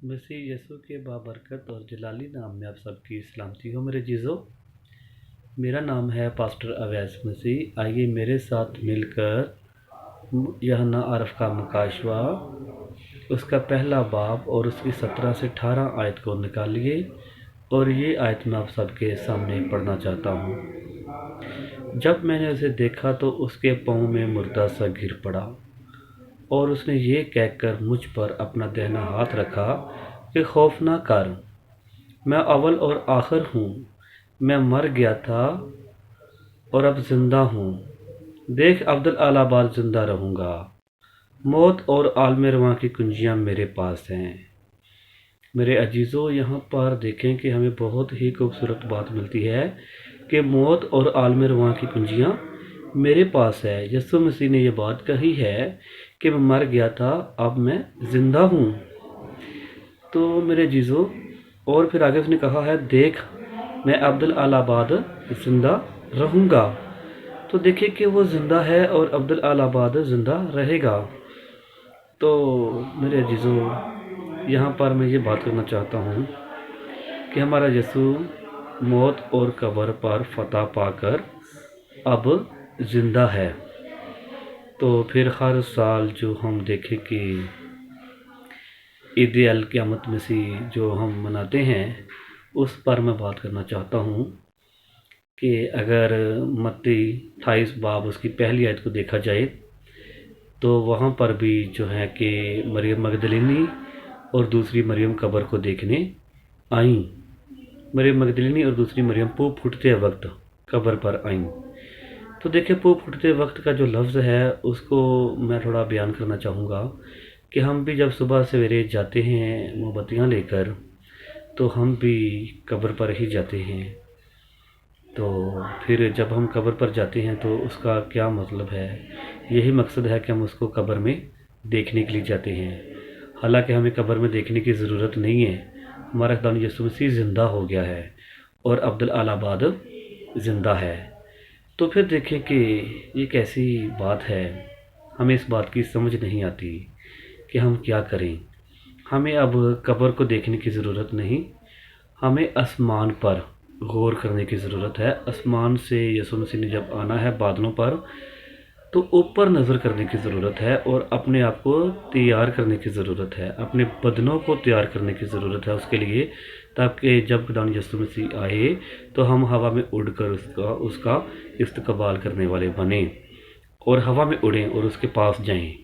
मसीह यसु के बाबरकत और जलाली नाम में आप सबकी सलामती हो मेरे चीज़ों। मेरा नाम है पास्टर अवैस मसीह। आइए मेरे साथ मिलकर यूहन्ना आरफ का मुकाशवा उसका पहला बाब और उसकी 17 से 18 आयत को निकालिए और ये आयत मैं आप सबके सामने पढ़ना चाहता हूँ। जब मैंने उसे देखा तो उसके पाँव में मुर्दा सा गिर पड़ा और उसने ये कहकर मुझ पर अपना दाहिना हाथ रखा कि खौफ ना कर, मैं अव्वल और आखिर हूँ। मैं मर गया था और अब जिंदा हूँ। देख अब्दुल आलाबाद जिंदा रहूँगा। मौत और आलम रवां की कुंजियाँ मेरे पास हैं। मेरे अजीज़ों, यहाँ पर देखें कि हमें बहुत ही खूबसूरत बात मिलती है कि मौत और आलम रवां की कुंजियाँ मेरे पास है। यीशु मसीह ने ये बात कही है कि मैं मर गया था, अब मैं ज़िंदा हूँ। तो मेरे अजीज़ों, और फिर आगे उसने कहा है, देख मैं अब्दुल आलाबाद ज़िंदा रहूँगा। तो देखिए कि वो ज़िंदा है और अब्दुल आलाबाद ज़िंदा रहेगा। तो मेरे अजीज़ों, यहाँ पर मैं ये बात करना चाहता हूँ कि हमारा यीशु मौत और कब्र पर फतह पाकर अब ज़िंदा है। तो फिर हर साल जो हम देखें कि ईद अल क़यामत मसीह जो हम मनाते हैं, उस पर मैं बात करना चाहता हूँ कि अगर मत्ती 28 बाब उसकी पहली आयत को देखा जाए तो वहाँ पर भी जो है कि मरियम मगदलिनी और दूसरी मरियम कब्र को देखने आई। मरियम मगदलिनी और दूसरी मरियम पूप फूटते वक्त कब्र पर आईं। तो देखिए, पूप फूटते वक्त का जो लफ्ज़ है उसको मैं थोड़ा बयान करना चाहूँगा कि हम भी जब सुबह सवेरे जाते हैं मोमबत्तियाँ लेकर, तो हम भी कब्र पर ही जाते हैं। तो फिर जब हम कब्र पर जाते हैं तो उसका क्या मतलब है? यही मकसद है कि हम उसको कब्र में देखने के लिए जाते हैं। हालांकि हमें कब्र में देखने की ज़रूरत नहीं है। हमारा खुदा यीशु मसीह ज़िंदा हो गया है और अब्दुल आलाबाद ज़िंदा है। तो फिर देखें कि ये कैसी बात है। हमें इस बात की समझ नहीं आती कि हम क्या करें। हमें अब कब्र को देखने की ज़रूरत नहीं, हमें आसमान पर गौर करने की ज़रूरत है। आसमान से यीशु मसीह ने जब आना है बादलों पर, तो ऊपर नज़र करने की ज़रूरत है और अपने आप को तैयार करने की ज़रूरत है, अपने बदनों को तैयार करने की ज़रूरत है उसके लिए, ताकि जब खुदावंद यीशु मसीह आए तो हम हवा में उड़कर उसका इस्तकबाल करने वाले बने और हवा में उड़ें और उसके पास जाएं।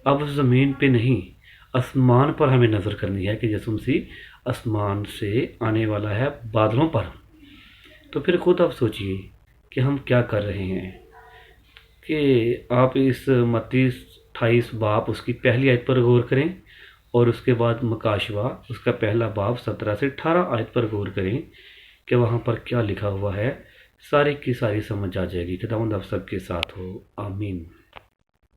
अब ज़मीन पे नहीं, आसमान पर हमें नज़र करनी है कि यीशु मसीह आसमान से आने वाला है बादलों पर। तो फिर खुद आप सोचिए कि हम क्या कर रहे हैं कि आप इस मत्ती 28 बाब उसकी पहली आयत पर गौर करें और उसके बाद मुकाशवा उसका पहला बाब 17 से 18 आयत पर गौर करें कि वहाँ पर क्या लिखा हुआ है। सारी की सारी समझ आ जाएगी। खुदावंद आप सबके साथ हो। आमीन।